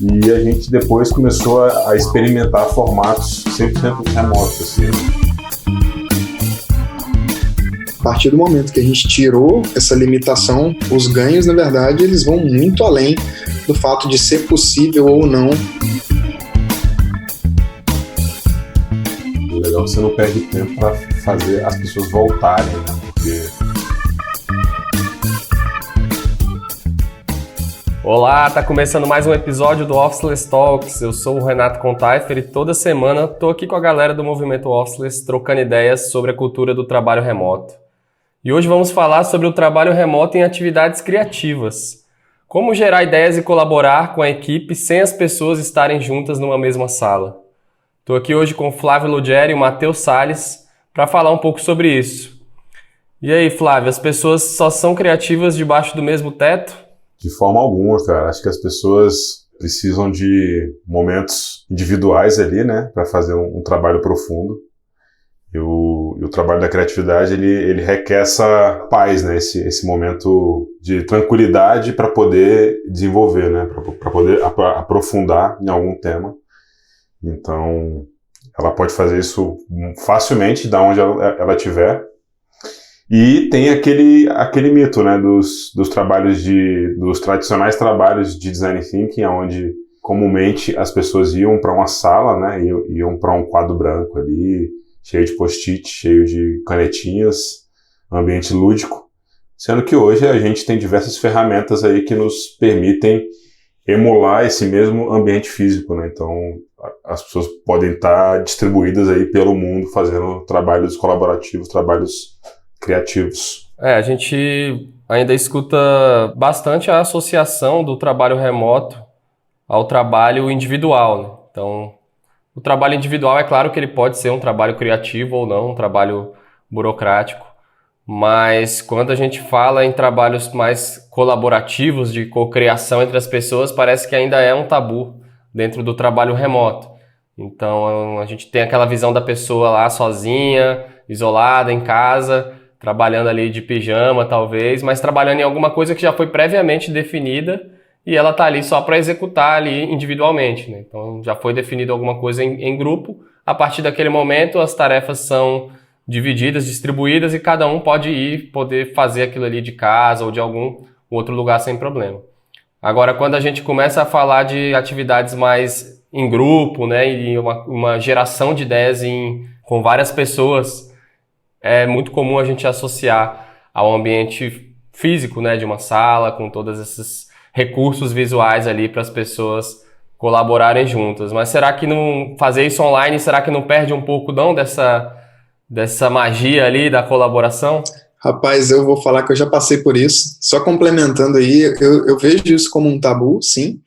e a gente depois começou a experimentar formatos 100% remotos, assim. A partir do momento que a gente tirou essa limitação, os ganhos, na verdade, eles vão muito além do fato de ser possível ou não. O legal é que você não perde tempo para fazer as pessoas voltarem, né? Porque... Olá, tá começando mais um episódio do Officeless Talks. Eu sou o Renato Contaifer e toda semana tô aqui com a galera do movimento Officeless trocando ideias sobre a cultura do trabalho remoto. E hoje vamos falar sobre o trabalho remoto em atividades criativas. Como gerar ideias e colaborar com a equipe sem as pessoas estarem juntas numa mesma sala. Estou aqui hoje com o Flávio Lugeri e o Matheus Salles para falar um pouco sobre isso. E aí, Flávio, as pessoas só são criativas debaixo do mesmo teto? De forma alguma, cara. Acho que as pessoas precisam de momentos individuais ali, né, para fazer um trabalho profundo. E o trabalho da criatividade, ele requer essa paz, né, esse momento de tranquilidade para poder desenvolver, né, para poder aprofundar em algum tema. Então, ela pode fazer isso facilmente, da onde ela estiver. E tem aquele mito, né, dos tradicionais trabalhos de design thinking, onde comumente as pessoas iam para uma sala, né, iam para um quadro branco ali, cheio de post-it, cheio de canetinhas, ambiente lúdico, sendo que hoje a gente tem diversas ferramentas aí que nos permitem emular esse mesmo ambiente físico, né? Então as pessoas podem estar distribuídas aí pelo mundo fazendo trabalhos colaborativos, trabalhos criativos. A gente ainda escuta bastante a associação do trabalho remoto ao trabalho individual, né? Então, o trabalho individual, é claro que ele pode ser um trabalho criativo ou não, um trabalho burocrático, mas quando a gente fala em trabalhos mais colaborativos, de cocriação entre as pessoas, parece que ainda é um tabu dentro do trabalho remoto. Então, a gente tem aquela visão da pessoa lá sozinha, isolada, em casa, trabalhando ali de pijama, talvez, mas trabalhando em alguma coisa que já foi previamente definida e ela está ali só para executar ali individualmente, né? Então, já foi definido alguma coisa em grupo. A partir daquele momento, as tarefas são divididas, distribuídas e cada um pode poder fazer aquilo ali de casa ou de algum outro lugar sem problema. Agora, quando a gente começa a falar de atividades mais em grupo, né, e uma geração de ideias com várias pessoas, é muito comum a gente associar ao ambiente físico, né, de uma sala, com todos esses recursos visuais ali para as pessoas colaborarem juntas. Mas será que não fazer isso online, será que não perde um pouco não dessa magia ali da colaboração? Rapaz, eu vou falar que eu já passei por isso. Só complementando aí, eu vejo isso como um tabu, sim.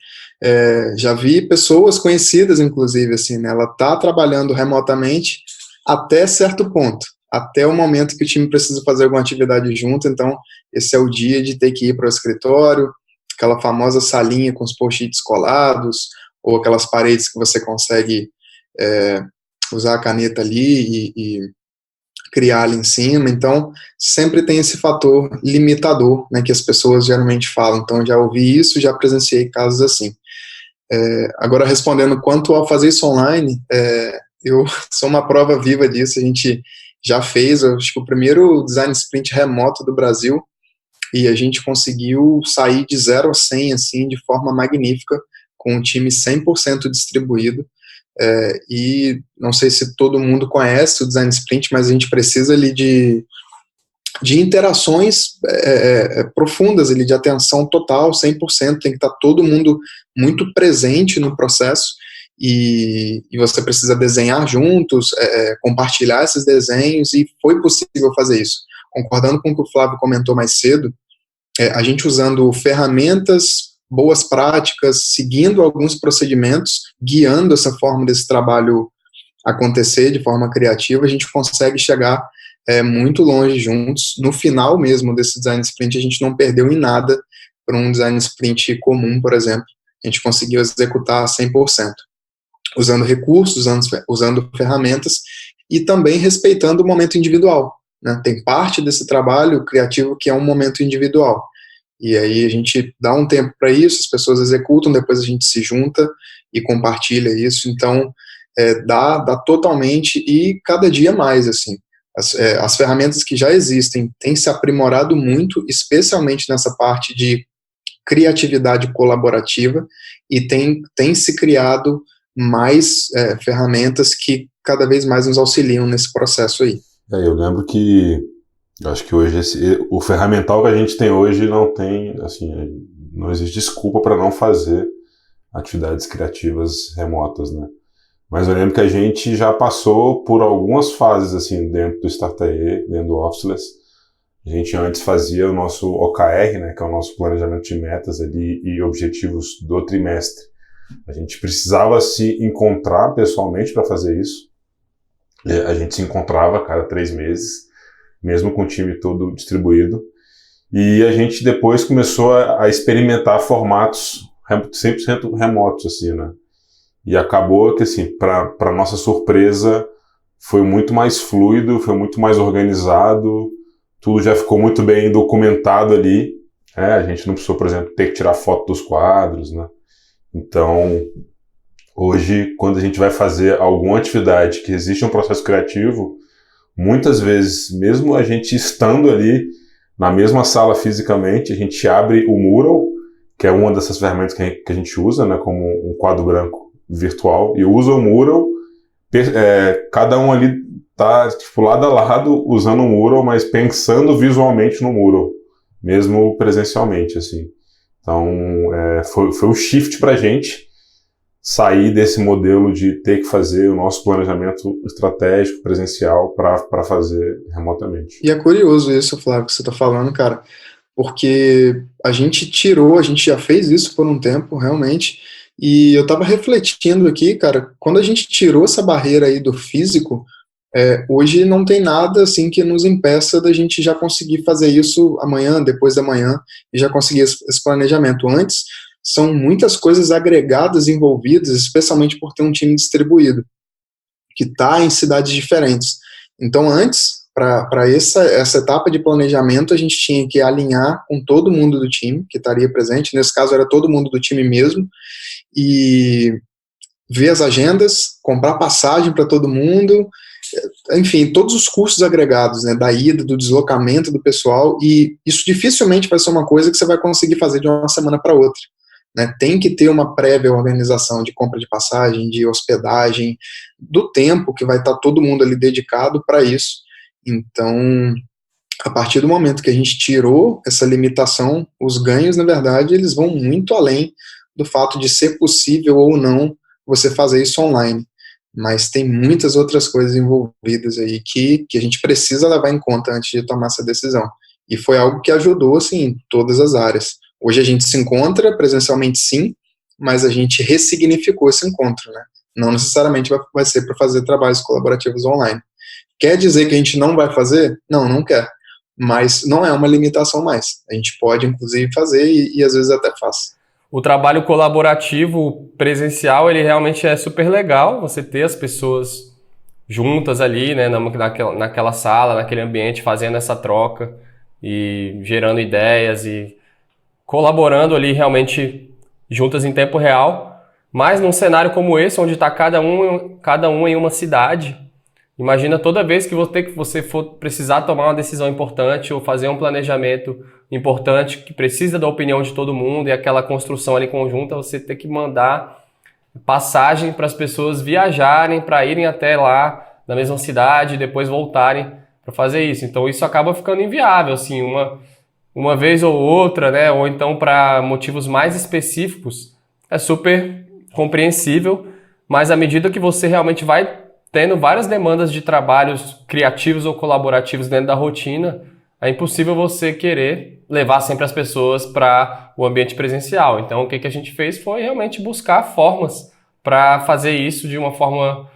Já vi pessoas conhecidas, inclusive, assim, né? Ela está trabalhando remotamente até certo ponto, até o momento que o time precisa fazer alguma atividade junto. Então, esse é o dia de ter que ir para o escritório, aquela famosa salinha com os post-its colados, ou aquelas paredes que você consegue usar a caneta ali e criar ali em cima. Então, sempre tem esse fator limitador, né, que as pessoas geralmente falam. Então, já ouvi isso, já presenciei casos assim. Agora, respondendo quanto ao fazer isso online, eu sou uma prova viva disso. A gente já fez, acho que o primeiro design sprint remoto do Brasil, e a gente conseguiu sair de 0 a 100, assim, de forma magnífica, com um time 100% distribuído. E não sei se todo mundo conhece o design sprint, mas a gente precisa ali de interações profundas, ali, de atenção total, 100%, tem que estar todo mundo muito presente no processo, e você precisa desenhar juntos, compartilhar esses desenhos, e foi possível fazer isso. Concordando com o que o Flávio comentou mais cedo, a gente usando ferramentas, boas práticas, seguindo alguns procedimentos, guiando essa forma desse trabalho acontecer de forma criativa, a gente consegue chegar muito longe juntos. No final mesmo desse design sprint, a gente não perdeu em nada para um design sprint comum, por exemplo. A gente conseguiu executar 100%, usando recursos, usando ferramentas e também respeitando o momento individual, né? Tem parte desse trabalho criativo que é um momento individual. E aí a gente dá um tempo para isso, as pessoas executam, depois a gente se junta e compartilha isso. Então, dá totalmente e cada dia mais, assim. As ferramentas que já existem têm se aprimorado muito, especialmente nessa parte de criatividade colaborativa, e tem se criado mais ferramentas que cada vez mais nos auxiliam nesse processo aí. Eu lembro que eu acho que hoje o ferramental que a gente tem hoje não tem, assim, não existe desculpa para não fazer atividades criativas remotas, né? Mas eu lembro que a gente já passou por algumas fases, assim, dentro do Startae, dentro do Officeless. A gente antes fazia o nosso OKR, né, que é o nosso planejamento de metas ali e objetivos do trimestre. A gente precisava se encontrar pessoalmente para fazer isso. A gente se encontrava a cada 3 meses, mesmo com o time todo distribuído. E a gente depois começou a experimentar formatos 100% remotos, assim, né? E acabou que, assim, para nossa surpresa, foi muito mais fluido, foi muito mais organizado, tudo já ficou muito bem documentado ali. A gente não precisou, por exemplo, ter que tirar foto dos quadros, né? Então, hoje, quando a gente vai fazer alguma atividade que existe um processo criativo, muitas vezes, mesmo a gente estando ali na mesma sala fisicamente, a gente abre o Mural, que é uma dessas ferramentas que a gente usa, né, como um quadro branco virtual, e usa o Mural, cada um ali tá tipo, lado a lado usando o Mural, mas pensando visualmente no Mural, mesmo presencialmente, assim. Então, foi um shift pra gente sair desse modelo de ter que fazer o nosso planejamento estratégico presencial para fazer remotamente. E é curioso isso, Flávio, que você está falando, cara, porque a gente já fez isso por um tempo, realmente, e eu estava refletindo aqui, cara, quando a gente tirou essa barreira aí do físico, hoje não tem nada assim que nos impeça da gente já conseguir fazer isso amanhã, depois da manhã, e já conseguir esse planejamento. Antes, são muitas coisas agregadas envolvidas, especialmente por ter um time distribuído, que está em cidades diferentes. Então, antes, para essa etapa de planejamento, a gente tinha que alinhar com todo mundo do time que estaria presente, nesse caso era todo mundo do time mesmo, e ver as agendas, comprar passagem para todo mundo, enfim, todos os custos agregados, né, da ida, do deslocamento do pessoal, e isso dificilmente vai ser uma coisa que você vai conseguir fazer de uma semana para outra. Né, tem que ter uma prévia organização de compra de passagem, de hospedagem, do tempo que vai estar todo mundo ali dedicado para isso. Então, a partir do momento que a gente tirou essa limitação, os ganhos, na verdade, eles vão muito além do fato de ser possível ou não você fazer isso online. Mas tem muitas outras coisas envolvidas aí que a gente precisa levar em conta antes de tomar essa decisão. E foi algo que ajudou, assim, em todas as áreas. Hoje a gente se encontra presencialmente, sim, mas a gente ressignificou esse encontro, né? Não necessariamente vai ser para fazer trabalhos colaborativos online. Quer dizer que a gente não vai fazer? Não, não quer. Mas não é uma limitação mais. A gente pode, inclusive, fazer e às vezes até faz. O trabalho colaborativo presencial, ele realmente é super legal, você ter as pessoas juntas ali, né, naquela sala, naquele ambiente, fazendo essa troca e gerando ideias e colaborando ali realmente juntas em tempo real. Mas num cenário como esse, onde está cada um em uma cidade, imagina toda vez que você for precisar tomar uma decisão importante ou fazer um planejamento importante que precisa da opinião de todo mundo e aquela construção ali conjunta, você ter que mandar passagem para as pessoas viajarem, para irem até lá na mesma cidade e depois voltarem para fazer isso. Então isso acaba ficando inviável, assim, uma vez ou outra, né? Ou então para motivos mais específicos, é super compreensível, mas à medida que você realmente vai tendo várias demandas de trabalhos criativos ou colaborativos dentro da rotina, é impossível você querer levar sempre as pessoas para o ambiente presencial. Então, o que a gente fez foi realmente buscar formas para fazer isso de uma forma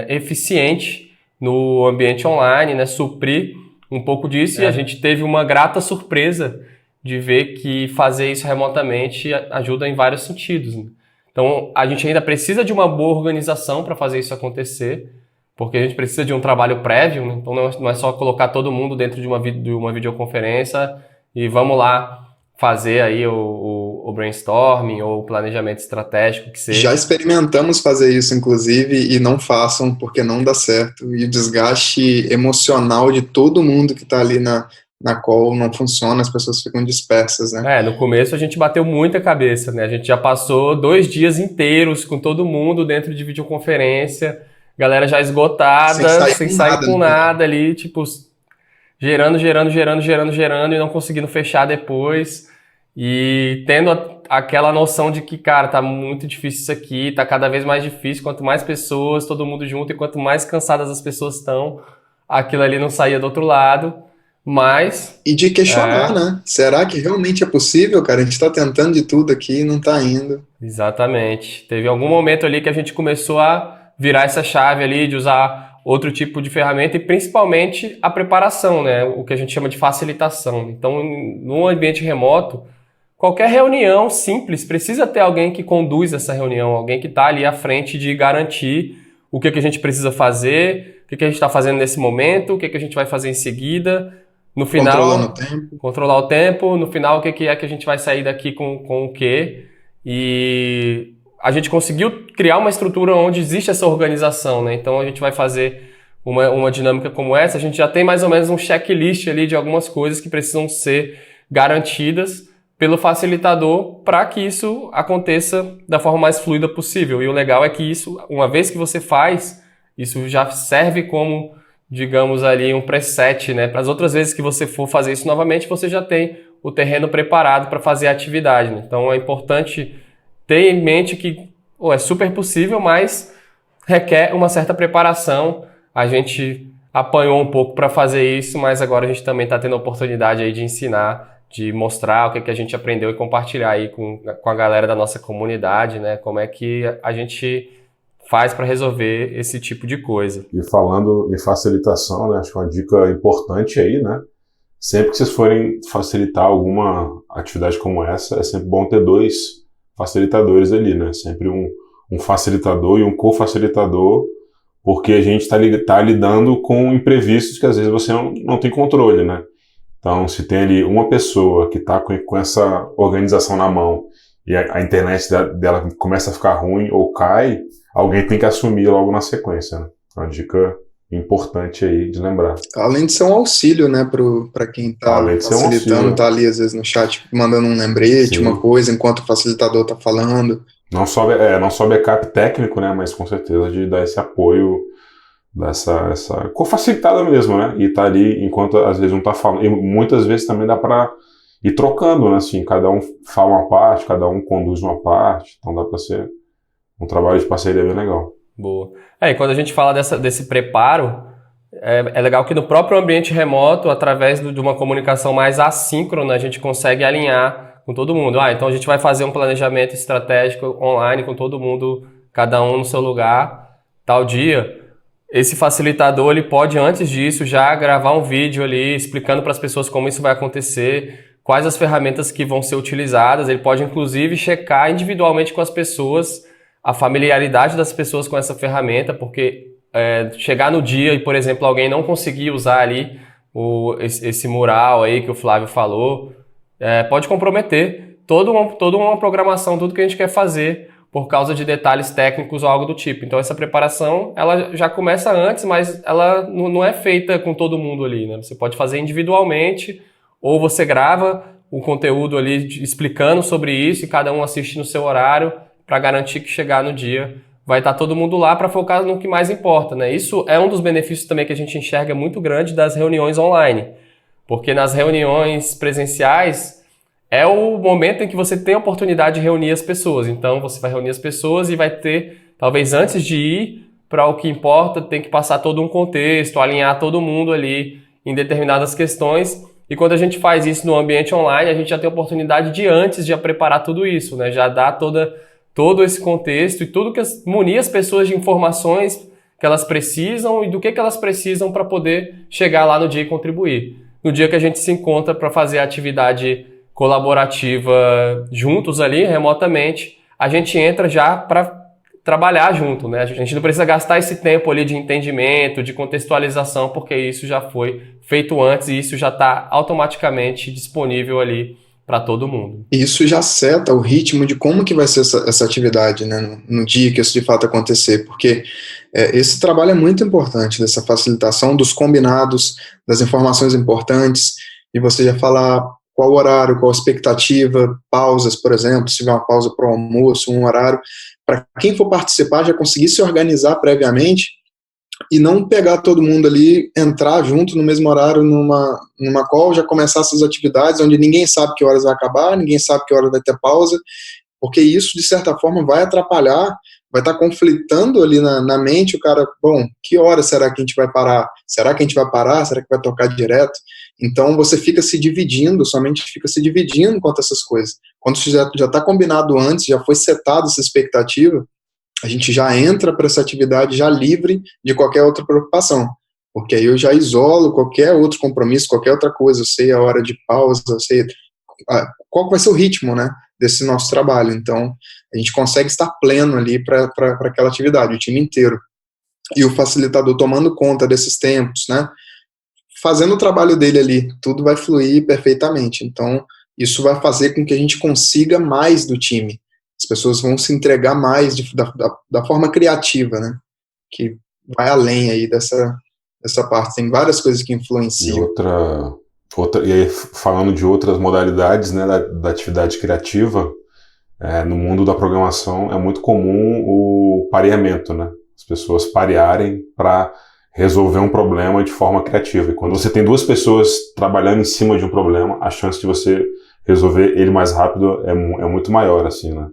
eficiente no ambiente online, né? Suprir um pouco disso, e a gente teve uma grata surpresa de ver que fazer isso remotamente ajuda em vários sentidos, né? Então, a gente ainda precisa de uma boa organização para fazer isso acontecer, porque a gente precisa de um trabalho prévio, né? Então não é só colocar todo mundo dentro de uma videoconferência e vamos lá fazer aí o brainstorming ou o planejamento estratégico que seja. Já experimentamos fazer isso, inclusive, e não façam porque não dá certo. E o desgaste emocional de todo mundo que está ali na call não funciona, as pessoas ficam dispersas, né? No começo a gente bateu muita cabeça, né? A gente já passou 2 dias inteiros com todo mundo dentro de videoconferência, galera já esgotada, sem sair com nada ali, tipo, gerando e não conseguindo fechar depois. E tendo aquela noção de que, cara, tá muito difícil isso aqui, tá cada vez mais difícil, quanto mais pessoas, todo mundo junto, e quanto mais cansadas as pessoas estão, aquilo ali não saía do outro lado. Mas... E de questionar, né? Será que realmente é possível, cara? A gente está tentando de tudo aqui e não está indo. Exatamente. Teve algum momento ali que a gente começou a virar essa chave ali de usar outro tipo de ferramenta e principalmente a preparação, né? O que a gente chama de facilitação. Então, no ambiente remoto, qualquer reunião simples precisa ter alguém que conduz essa reunião, alguém que está ali à frente de garantir o que a gente precisa fazer, o que a gente está fazendo nesse momento, o que a gente vai fazer em seguida. No final, controlar o tempo. No final, o que é que a gente vai sair daqui com o quê? E a gente conseguiu criar uma estrutura onde existe essa organização, né? Então a gente vai fazer uma dinâmica como essa, a gente já tem mais ou menos um checklist ali de algumas coisas que precisam ser garantidas pelo facilitador para que isso aconteça da forma mais fluida possível. E o legal é que isso, uma vez que você faz, isso já serve como, digamos ali, um preset, né? Para as outras vezes que você for fazer isso novamente, você já tem o terreno preparado para fazer a atividade, né? Então é importante ter em mente que é super possível, mas requer uma certa preparação. A gente apanhou um pouco para fazer isso, mas agora a gente também está tendo a oportunidade aí de ensinar, de mostrar o que a gente aprendeu e compartilhar aí com a galera da nossa comunidade, né? Como é que a gente faz para resolver esse tipo de coisa. E falando em facilitação, né, acho que uma dica importante aí, né, sempre que vocês forem facilitar alguma atividade como essa, é sempre bom ter 2 facilitadores ali, né, sempre um facilitador e um co-facilitador, porque a gente tá lidando com imprevistos que às vezes você não tem controle, né. Então, se tem ali uma pessoa que está com essa organização na mão e a internet dela começa a ficar ruim ou cai, alguém tem que assumir logo na sequência, né? É uma dica importante aí de lembrar. Além de ser um auxílio, né, para quem está facilitando, tá ali às vezes no chat mandando um lembrete, sim, uma coisa, enquanto o facilitador está falando. Não só backup técnico, né, mas com certeza de dar esse apoio, dessa facilitada mesmo, né, e tá ali enquanto às vezes um tá falando, e muitas vezes também dá para ir trocando, né, assim, cada um fala uma parte, cada um conduz uma parte, então dá para ser um trabalho de parceria bem legal. Boa. E quando a gente fala desse preparo, é legal que no próprio ambiente remoto, através de uma comunicação mais assíncrona, a gente consegue alinhar com todo mundo. Então a gente vai fazer um planejamento estratégico online com todo mundo, cada um no seu lugar, tal dia. Esse facilitador, ele pode, antes disso, já gravar um vídeo ali explicando para as pessoas como isso vai acontecer, quais as ferramentas que vão ser utilizadas. Ele pode, inclusive, checar individualmente com as pessoas a familiaridade das pessoas com essa ferramenta, porque chegar no dia e, por exemplo, alguém não conseguir usar ali esse mural aí que o Flávio falou, pode comprometer toda uma programação, tudo que a gente quer fazer por causa de detalhes técnicos ou algo do tipo. Então essa preparação, ela já começa antes, mas ela não é feita com todo mundo ali, né? Você pode fazer individualmente, ou você grava o conteúdo ali explicando sobre isso e cada um assiste no seu horário, para garantir que chegar no dia vai estar todo mundo lá para focar no que mais importa, né? Isso é um dos benefícios também que a gente enxerga muito grande das reuniões online, porque nas reuniões presenciais é o momento em que você tem a oportunidade de reunir as pessoas. Então você vai reunir as pessoas e vai ter, talvez antes de ir para o que importa, tem que passar todo um contexto, alinhar todo mundo ali em determinadas questões. E quando a gente faz isso no ambiente online, a gente já tem a oportunidade de antes já preparar tudo isso, né? Já dá todo esse contexto e tudo que munir as pessoas de informações que elas precisam e do que elas precisam para poder chegar lá no dia e contribuir. No dia que a gente se encontra para fazer a atividade colaborativa juntos ali, remotamente, a gente entra já para trabalhar junto, né? A gente não precisa gastar esse tempo ali de entendimento, de contextualização, porque isso já foi feito antes e isso já está automaticamente disponível ali para todo mundo. Isso já seta o ritmo de como que vai ser essa atividade, né, no dia que isso de fato acontecer, porque esse trabalho é muito importante, dessa facilitação dos combinados, das informações importantes, e você já falar qual horário, qual a expectativa, pausas, por exemplo, se tiver uma pausa para o almoço, um horário, para quem for participar já conseguir se organizar previamente e não pegar todo mundo ali, entrar junto no mesmo horário numa call, já começar essas atividades onde ninguém sabe que horas vai acabar, ninguém sabe que horas vai ter pausa, porque isso, de certa forma, vai atrapalhar, vai estar conflitando ali na mente o cara, bom, que hora será que a gente vai parar? Será que a gente vai parar? Será que vai tocar direto? Então, você fica se dividindo, sua mente fica se dividindo quanto a essas coisas. Quando isso já está combinado antes, já foi setado essa expectativa, a gente já entra para essa atividade já livre de qualquer outra preocupação, porque aí eu já isolo qualquer outro compromisso, qualquer outra coisa, eu sei a hora de pausa, eu sei qual vai ser o ritmo, né, desse nosso trabalho. Então, a gente consegue estar pleno ali para aquela atividade, o time inteiro. E o facilitador tomando conta desses tempos, né, fazendo o trabalho dele ali, tudo vai fluir perfeitamente. Então, isso vai fazer com que a gente consiga mais do time. As pessoas vão se entregar mais da forma criativa, né? Que vai além aí dessa parte. Tem várias coisas que influenciam. E aí, falando de outras modalidades, né, da atividade criativa, no mundo da programação é muito comum o pareamento, né? As pessoas parearem para resolver um problema de forma criativa. E quando você tem duas pessoas trabalhando em cima de um problema, a chance de você resolver ele mais rápido é muito maior, assim, né?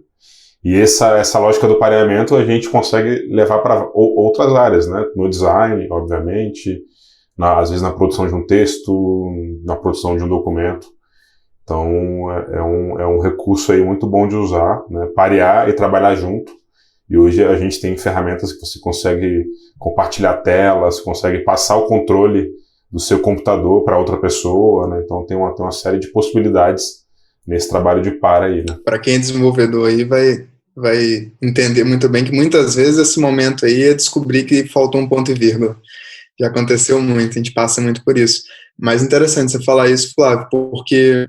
E essa lógica do pareamento a gente consegue levar para outras áreas, né? No design, obviamente, às vezes na produção de um texto, na produção de um documento. Então, é um recurso aí muito bom de usar, né? Parear e trabalhar junto. E hoje a gente tem ferramentas que você consegue compartilhar telas, consegue passar o controle do seu computador para outra pessoa, né? Então tem uma série de possibilidades nesse trabalho de par aí, né? Para quem é desenvolvedor aí vai entender muito bem que muitas vezes esse momento aí é descobrir que faltou um ponto e vírgula. Já aconteceu muito, a gente passa muito por isso. Mas interessante você falar isso, Flávio, porque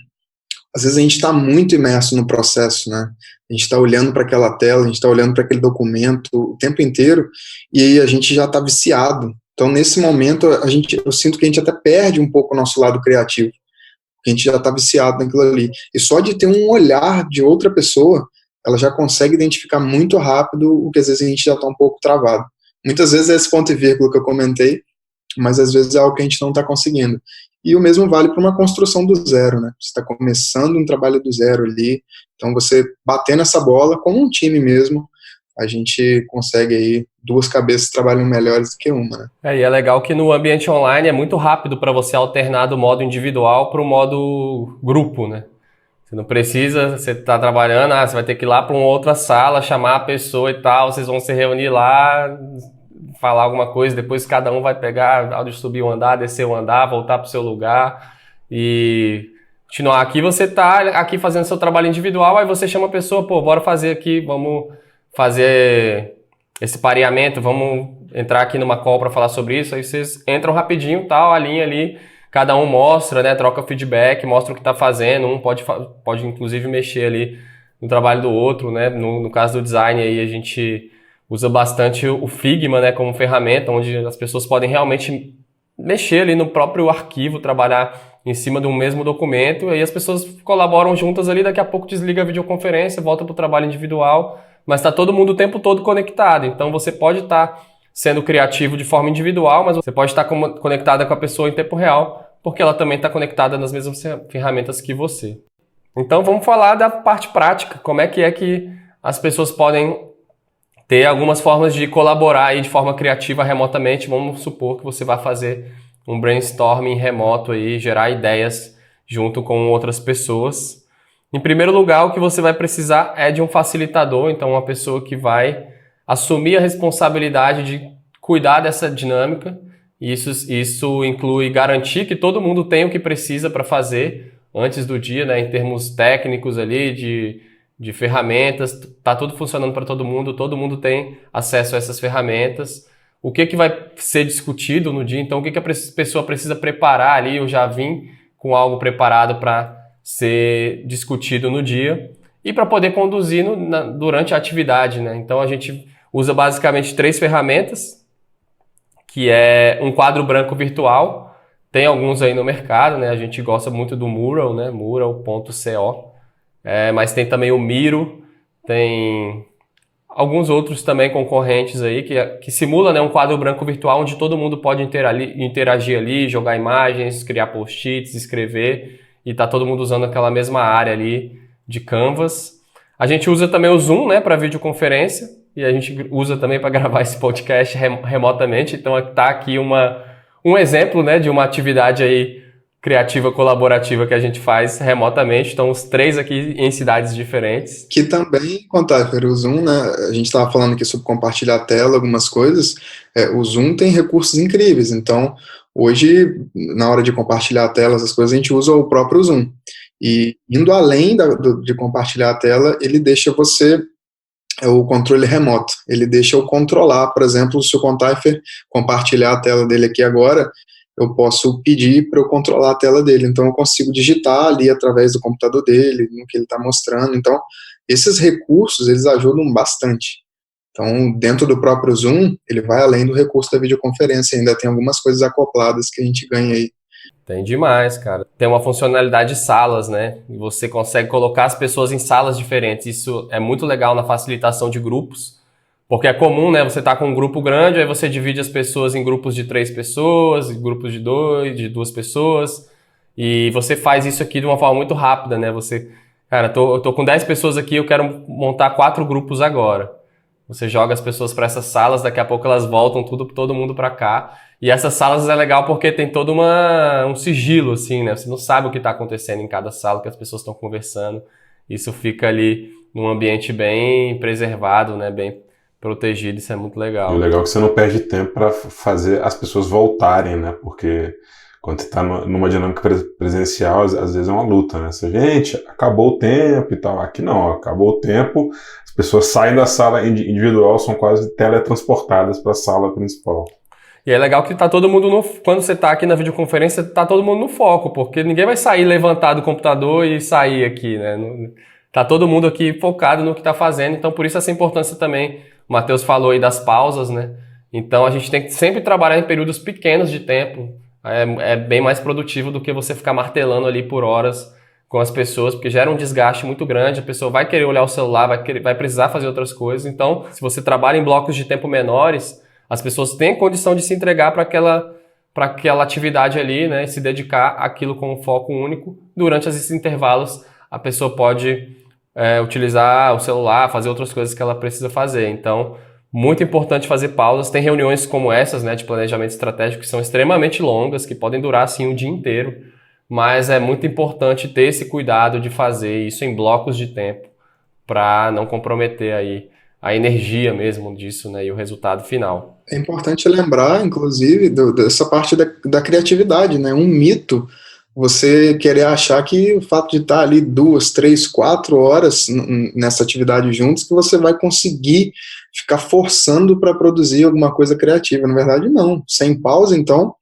às vezes a gente está muito imerso no processo, né? A gente está olhando para aquela tela, a gente está olhando para aquele documento o tempo inteiro e aí a gente já está viciado. Então, nesse momento, eu sinto que a gente até perde um pouco o nosso lado criativo, porque a gente já está viciado naquilo ali. E só de ter um olhar de outra pessoa, ela já consegue identificar muito rápido o que às vezes a gente já está um pouco travado. Muitas vezes é esse ponto e vírgula que eu comentei, mas às vezes é algo que a gente não está conseguindo. E o mesmo vale para uma construção do zero, né? Você está começando um trabalho do zero ali, então você batendo essa bola, como um time mesmo, a gente consegue aí duas cabeças trabalhando melhores do que uma, né? E é legal que no ambiente online é muito rápido para você alternar do modo individual para o modo grupo, né? Você não precisa, você está trabalhando, você vai ter que ir lá para uma outra sala, chamar a pessoa e tal, vocês vão se reunir lá, falar alguma coisa, depois cada um vai pegar, subir o andar, descer o andar, voltar para o seu lugar e continuar. Aqui você está aqui fazendo seu trabalho individual, aí você chama a pessoa, bora fazer aqui, vamos fazer esse pareamento, vamos entrar aqui numa call para falar sobre isso, aí vocês entram rapidinho, tal, a linha ali, cada um mostra, né, troca feedback, mostra o que está fazendo, um pode inclusive mexer ali no trabalho do outro, né, no caso do design aí a gente usa bastante o Figma, né, como ferramenta, onde as pessoas podem realmente mexer ali no próprio arquivo, trabalhar em cima de um mesmo documento, e aí as pessoas colaboram juntas ali, daqui a pouco desliga a videoconferência, volta para o trabalho individual, mas está todo mundo o tempo todo conectado, então você pode estar sendo criativo de forma individual, mas você pode estar conectada com a pessoa em tempo real, porque ela também está conectada nas mesmas ferramentas que você. Então vamos falar da parte prática, como é que as pessoas podem ter algumas formas de colaborar aí de forma criativa remotamente. Vamos supor que você vai fazer um brainstorming remoto aí, gerar ideias junto com outras pessoas. Em primeiro lugar, o que você vai precisar é de um facilitador, então uma pessoa que vai assumir a responsabilidade de cuidar dessa dinâmica. Isso inclui garantir que todo mundo tem o que precisa para fazer antes do dia, né, em termos técnicos ali, de ferramentas, está tudo funcionando para todo mundo tem acesso a essas ferramentas. O que vai ser discutido no dia, então o que a pessoa precisa preparar ali, eu já vim com algo preparado para ser discutido no dia e para poder conduzir durante a atividade, né? Então a gente usa basicamente 3 ferramentas, que é um quadro branco virtual. Tem alguns aí no mercado, né? A gente gosta muito do Mural, né? Mural.co. Mas tem também o Miro, tem alguns outros também concorrentes aí que simula, né, um quadro branco virtual onde todo mundo pode interagir ali, jogar imagens, criar post-its, escrever, e tá todo mundo usando aquela mesma área ali de Canvas. A gente usa também o Zoom, né, para videoconferência, e a gente usa também para gravar esse podcast remotamente. Então tá aqui um exemplo, né, de uma atividade aí criativa colaborativa que a gente faz remotamente. Então, os 3 aqui em cidades diferentes. Que também, Contaifer, o Zoom, né? A gente estava falando aqui sobre compartilhar a tela, algumas coisas. O Zoom tem recursos incríveis. Então, hoje, na hora de compartilhar a tela, essas coisas, a gente usa o próprio Zoom. E indo além de compartilhar a tela, ele deixa você o controle remoto. Ele deixa eu controlar, por exemplo, se o Contaifer compartilhar a tela dele aqui agora, eu posso pedir para eu controlar a tela dele. Então, eu consigo digitar ali através do computador dele, no que ele está mostrando. Então, esses recursos, eles ajudam bastante. Então, dentro do próprio Zoom, ele vai além do recurso da videoconferência. Ainda tem algumas coisas acopladas que a gente ganha aí. Tem demais, cara. Tem uma funcionalidade de salas, né? E você consegue colocar as pessoas em salas diferentes. Isso é muito legal na facilitação de grupos. Porque é comum, né? Você tá com um grupo grande, aí você divide as pessoas em grupos de 3 pessoas, em grupos de 2 pessoas, e você faz isso aqui de uma forma muito rápida, né? Cara, eu tô com 10 pessoas aqui, eu quero montar 4 grupos agora. Você joga as pessoas para essas salas, daqui a pouco elas voltam todo mundo para cá. E essas salas é legal porque tem todo um sigilo, assim, né? Você não sabe o que tá acontecendo em cada sala, que as pessoas estão conversando. Isso fica ali num ambiente bem preservado, né? Bem protegido, isso é muito legal. E o legal é que você não perde tempo para fazer as pessoas voltarem, né? Porque quando você está numa dinâmica presencial, às vezes é uma luta, né? Você, gente, acabou o tempo e tal. Aqui não, acabou o tempo, as pessoas saem da sala individual, são quase teletransportadas para a sala principal. E é legal que tá todo mundo quando você tá aqui na videoconferência, tá todo mundo no foco, porque ninguém vai sair levantar do computador e sair aqui, né? Tá todo mundo aqui focado no que tá fazendo, então por isso essa importância também. O Matheus falou aí das pausas, né? Então a gente tem que sempre trabalhar em períodos pequenos de tempo. É bem mais produtivo do que você ficar martelando ali por horas com as pessoas, porque gera um desgaste muito grande, a pessoa vai querer olhar o celular, vai precisar fazer outras coisas. Então, se você trabalha em blocos de tempo menores, as pessoas têm condição de se entregar para aquela atividade ali, né? E se dedicar àquilo com um foco único. Durante esses intervalos, a pessoa pode utilizar o celular, fazer outras coisas que ela precisa fazer. Então, muito importante fazer pausas. Tem reuniões como essas, né, de planejamento estratégico, que são extremamente longas, que podem durar assim um dia inteiro, mas é muito importante ter esse cuidado de fazer isso em blocos de tempo para não comprometer aí a energia mesmo disso, né, e o resultado final. É importante lembrar, inclusive, dessa parte da criatividade, né? Um mito você querer achar que o fato de estar ali 2, 3, 4 horas nessa atividade juntos, que você vai conseguir ficar forçando para produzir alguma coisa criativa. Na verdade, não. Sem pausa, então,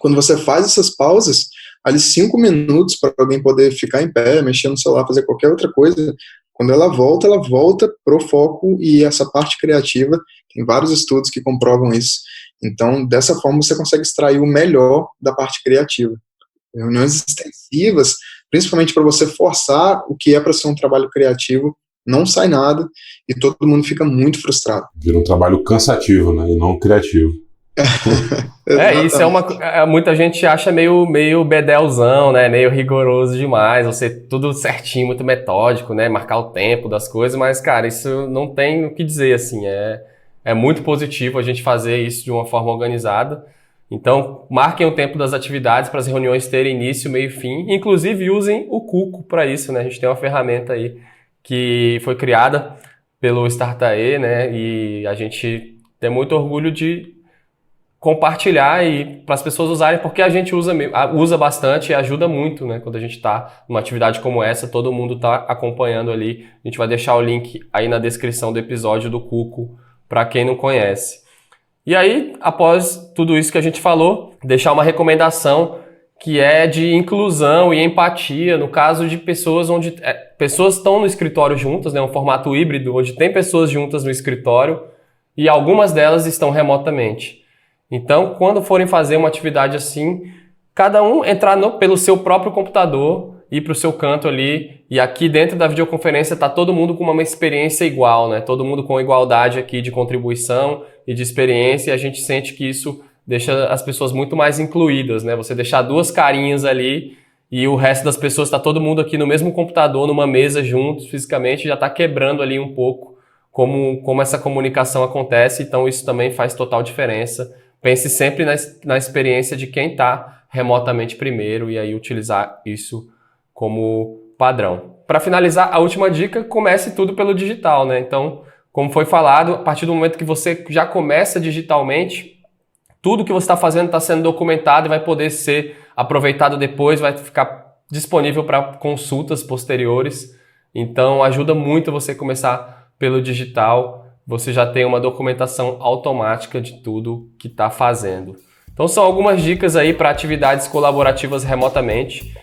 quando você faz essas pausas, ali 5 minutos para alguém poder ficar em pé, mexer no celular, fazer qualquer outra coisa, quando ela volta pro foco, e essa parte criativa, tem vários estudos que comprovam isso. Então, dessa forma, você consegue extrair o melhor da parte criativa. Reuniões extensivas, principalmente para você forçar o que é para ser um trabalho criativo, não sai nada e todo mundo fica muito frustrado. Vira um trabalho cansativo, né, e não criativo. Isso muita gente acha meio bedelzão, né, meio rigoroso demais, você tudo certinho, muito metódico, né, marcar o tempo das coisas, mas, cara, isso não tem o que dizer, assim, é muito positivo a gente fazer isso de uma forma organizada. Então, marquem o tempo das atividades para as reuniões terem início, meio e fim. Inclusive, usem o Cuco para isso, né? A gente tem uma ferramenta aí que foi criada pelo Startae, né? E a gente tem muito orgulho de compartilhar e para as pessoas usarem, porque a gente usa bastante e ajuda muito, né? Quando a gente está numa atividade como essa, todo mundo está acompanhando ali. A gente vai deixar o link aí na descrição do episódio do Cuco para quem não conhece. E aí, após tudo isso que a gente falou, deixar uma recomendação que é de inclusão e empatia, no caso de pessoas onde pessoas estão no escritório juntas, né, um formato híbrido, onde tem pessoas juntas no escritório e algumas delas estão remotamente. Então, quando forem fazer uma atividade assim, cada um entrar pelo seu próprio computador, ir para o seu canto ali, e aqui dentro da videoconferência está todo mundo com uma experiência igual, né? Todo mundo com igualdade aqui de contribuição e de experiência, e a gente sente que isso deixa as pessoas muito mais incluídas, né? Você deixar duas carinhas ali e o resto das pessoas está todo mundo aqui no mesmo computador, numa mesa juntos, fisicamente, já está quebrando ali um pouco como essa comunicação acontece, então isso também faz total diferença. Pense sempre na experiência de quem está remotamente primeiro e aí utilizar isso como padrão. Para finalizar, a última dica, comece tudo pelo digital, né? Então, como foi falado, a partir do momento que você já começa digitalmente, tudo que você está fazendo está sendo documentado e vai poder ser aproveitado depois, vai ficar disponível para consultas posteriores. Então, ajuda muito você começar pelo digital. Você já tem uma documentação automática de tudo que está fazendo. Então, são algumas dicas aí para atividades colaborativas remotamente.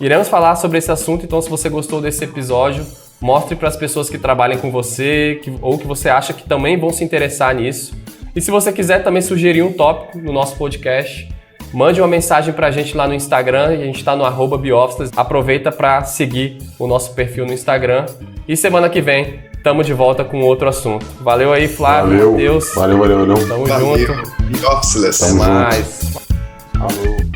Iremos falar sobre esse assunto, então se você gostou desse episódio, mostre para as pessoas que trabalham com você ou que você acha que também vão se interessar nisso. E se você quiser também sugerir um tópico no nosso podcast, mande uma mensagem para a gente lá no Instagram, e a gente está no @biofficeless. Aproveita para seguir o nosso perfil no Instagram. E semana que vem, estamos de volta com outro assunto. Valeu aí, Flávio, Matheus. Valeu. Tamo junto. Biofficeless. Até mais. Falou.